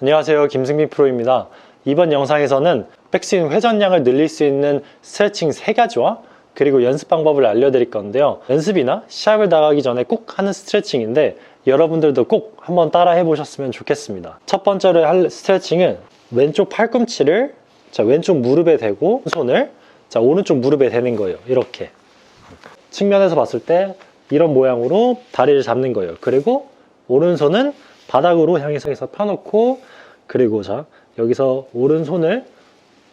안녕하세요, 김승민 프로입니다. 이번 영상에서는 백스윙 회전량을 늘릴 수 있는 스트레칭 3가지와 그리고 연습 방법을 알려드릴 건데요. 연습이나 시합을 나가기 전에 꼭 하는 스트레칭인데 여러분들도 꼭 한번 따라 해보셨으면 좋겠습니다. 첫 번째로 할 스트레칭은 왼쪽 팔꿈치를 왼쪽 무릎에 대고 손을 오른쪽 무릎에 대는 거예요. 이렇게 측면에서 봤을 때 이런 모양으로 다리를 잡는 거예요. 그리고 오른손은 바닥으로 향해서 펴놓고, 그리고 여기서 오른손을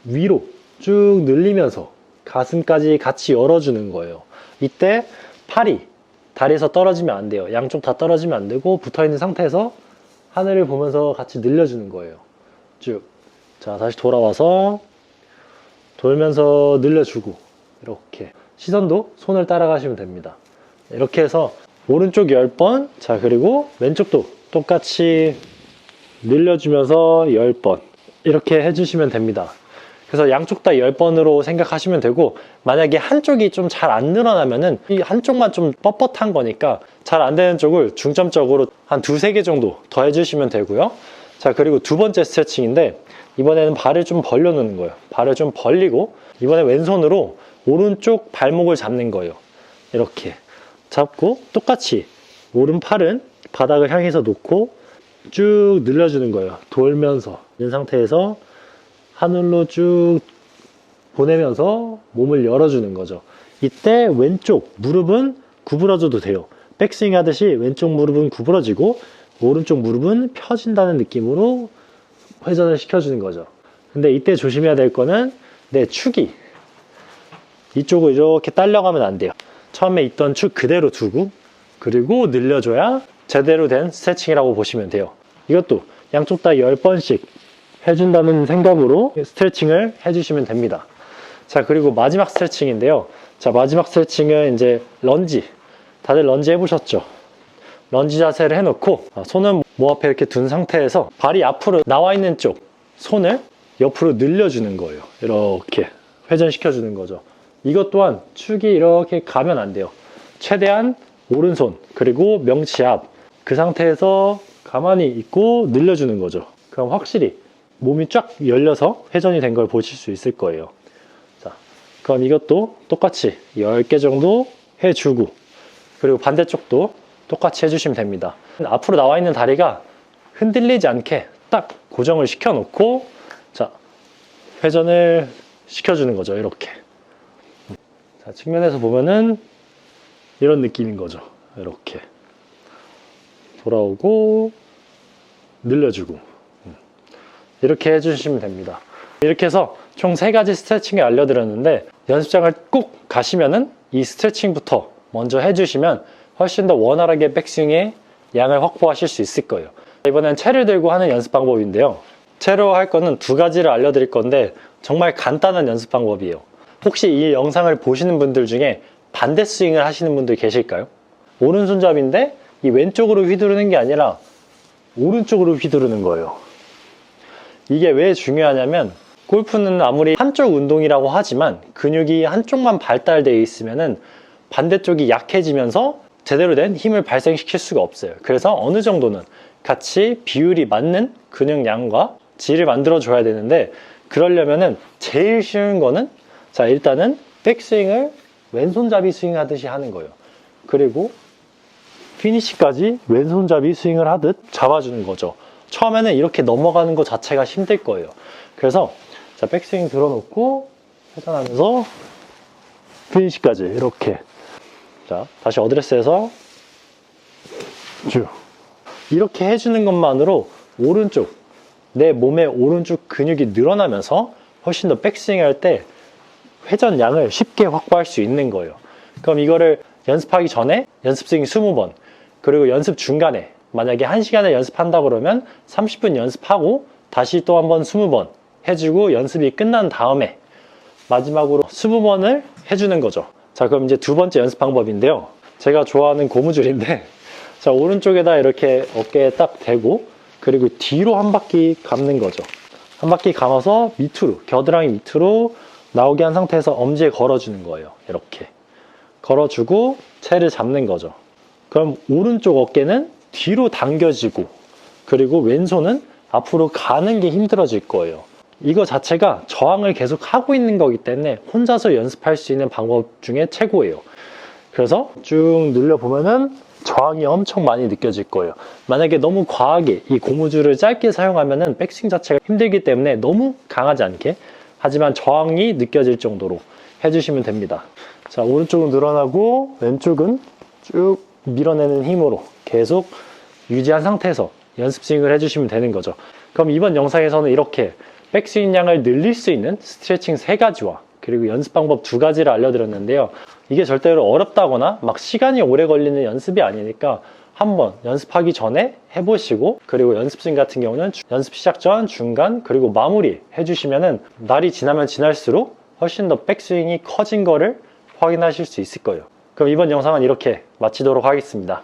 위로 쭉 늘리면서 가슴까지 같이 열어주는 거예요. 이때 팔이 다리에서 떨어지면 안 돼요. 양쪽 다 떨어지면 안 되고 붙어있는 상태에서 하늘을 보면서 같이 늘려주는 거예요. 쭉. 자, 다시 돌아와서 돌면서 늘려주고, 이렇게 시선도 손을 따라가시면 됩니다. 이렇게 해서 오른쪽 10번, 그리고 왼쪽도 똑같이 늘려주면서 10번 이렇게 해주시면 됩니다. 그래서 양쪽 다 10번으로 생각하시면 되고, 만약에 한쪽이 좀 잘 안 늘어나면은 이 한쪽만 좀 뻣뻣한 거니까 잘 안 되는 쪽을 중점적으로 한 2-3개 정도 더 해주시면 되고요. 자, 그리고 두 번째 스트레칭인데, 이번에는 발을 좀 벌려 놓는 거예요. 발을 좀 벌리고, 이번에 왼손으로 오른쪽 발목을 잡는 거예요. 이렇게 잡고 똑같이 오른팔은 바닥을 향해서 놓고 쭉 늘려주는 거예요. 돌면서 있는 상태에서 하늘로 쭉 보내면서 몸을 열어주는 거죠. 이때 왼쪽 무릎은 구부러져도 돼요. 백스윙 하듯이 왼쪽 무릎은 구부러지고 오른쪽 무릎은 펴진다는 느낌으로 회전을 시켜주는 거죠. 근데 이때 조심해야 될 거는 내 축이 이쪽으로 이렇게 딸려가면 안 돼요. 처음에 있던 축 그대로 두고, 그리고 늘려줘야 제대로 된 스트레칭이라고 보시면 돼요. 이것도 양쪽 다 10번씩 해준다는 생각으로 스트레칭을 해주시면 됩니다. 자, 그리고 마지막 스트레칭인데요. 자, 마지막 스트레칭은 이제 런지. 다들 런지 해보셨죠? 런지 자세를 해놓고 손은 모 앞에 이렇게 둔 상태에서 발이 앞으로 나와 있는 쪽 손을 옆으로 늘려주는 거예요. 이렇게 회전시켜주는 거죠. 이것 또한 축이 이렇게 가면 안 돼요. 최대한 오른손 그리고 명치 앞, 그 상태에서 가만히 있고 늘려주는 거죠. 그럼 확실히 몸이 쫙 열려서 회전이 된 걸 보실 수 있을 거예요. 자, 그럼 이것도 똑같이 10개 정도 해주고, 그리고 반대쪽도 똑같이 해주시면 됩니다. 앞으로 나와 있는 다리가 흔들리지 않게 딱 고정을 시켜 놓고, 자, 회전을 시켜주는 거죠. 이렇게. 자, 측면에서 보면은 이런 느낌인 거죠. 이렇게 돌아오고 늘려주고, 이렇게 해주시면 됩니다. 이렇게 해서 총 3가지 스트레칭을 알려드렸는데, 연습장을 꼭 가시면은 이 스트레칭부터 먼저 해주시면 훨씬 더 원활하게 백스윙의 양을 확보하실 수 있을 거예요. 이번엔 채를 들고 하는 연습 방법인데요. 채로 할 거는 2가지를 알려드릴 건데 정말 간단한 연습 방법이에요. 혹시 이 영상을 보시는 분들 중에 반대 스윙을 하시는 분들 계실까요? 오른손잡이인데 이 왼쪽으로 휘두르는 게 아니라 오른쪽으로 휘두르는 거예요. 이게 왜 중요하냐면, 골프는 아무리 한쪽 운동이라고 하지만 근육이 한쪽만 발달되어 있으면은 반대쪽이 약해지면서 제대로 된 힘을 발생시킬 수가 없어요. 그래서 어느 정도는 같이 비율이 맞는 근육량과 질을 만들어 줘야 되는데, 그러려면은 제일 쉬운 거는, 자, 일단은 백스윙을 왼손잡이 스윙 하듯이 하는 거예요. 그리고 피니시까지 왼손잡이 스윙을 하듯 잡아주는 거죠. 처음에는 이렇게 넘어가는 것 자체가 힘들 거예요. 그래서 자, 백스윙 들어놓고 회전하면서 피니시까지 이렇게. 자, 다시 어드레스해서 쭉 이렇게 해주는 것만으로 오른쪽, 내 몸의 오른쪽 근육이 늘어나면서 훨씬 더 백스윙 할 때 회전량을 쉽게 확보할 수 있는 거예요. 그럼 이거를 연습하기 전에 연습 스윙 20번, 그리고 연습 중간에 만약에 1시간을 연습한다 그러면 30분 연습하고 다시 또 한번 20번 해주고, 연습이 끝난 다음에 마지막으로 20번을 해주는 거죠. 자, 그럼 이제 두 번째 연습 방법인데요. 제가 좋아하는 고무줄인데, 자, 오른쪽에다 이렇게 어깨에 딱 대고, 그리고 뒤로 한 바퀴 감는 거죠. 한 바퀴 감아서 밑으로, 겨드랑이 밑으로 나오게 한 상태에서 엄지에 걸어주는 거예요. 이렇게 걸어주고 채를 잡는 거죠. 그럼 오른쪽 어깨는 뒤로 당겨지고, 그리고 왼손은 앞으로 가는 게 힘들어질 거예요. 이거 자체가 저항을 계속 하고 있는 거기 때문에 혼자서 연습할 수 있는 방법 중에 최고예요. 그래서 쭉 눌려보면은 저항이 엄청 많이 느껴질 거예요. 만약에 너무 과하게 이 고무줄을 짧게 사용하면은 백스윙 자체가 힘들기 때문에 너무 강하지 않게, 하지만 저항이 느껴질 정도로 해주시면 됩니다. 자, 오른쪽은 늘어나고 왼쪽은 쭉 밀어내는 힘으로 계속 유지한 상태에서 연습 스윙을 해주시면 되는 거죠. 그럼 이번 영상에서는 이렇게 백스윙 양을 늘릴 수 있는 스트레칭 3가지와 그리고 연습 방법 2가지를 알려드렸는데요. 이게 절대로 어렵다거나 막 시간이 오래 걸리는 연습이 아니니까 한번 연습하기 전에 해보시고, 그리고 연습 스윙 같은 경우는 연습 시작 전, 중간, 그리고 마무리 해주시면은 날이 지나면 지날수록 훨씬 더 백스윙이 커진 거를 확인하실 수 있을 거예요. 그럼 이번 영상은 이렇게 마치도록 하겠습니다.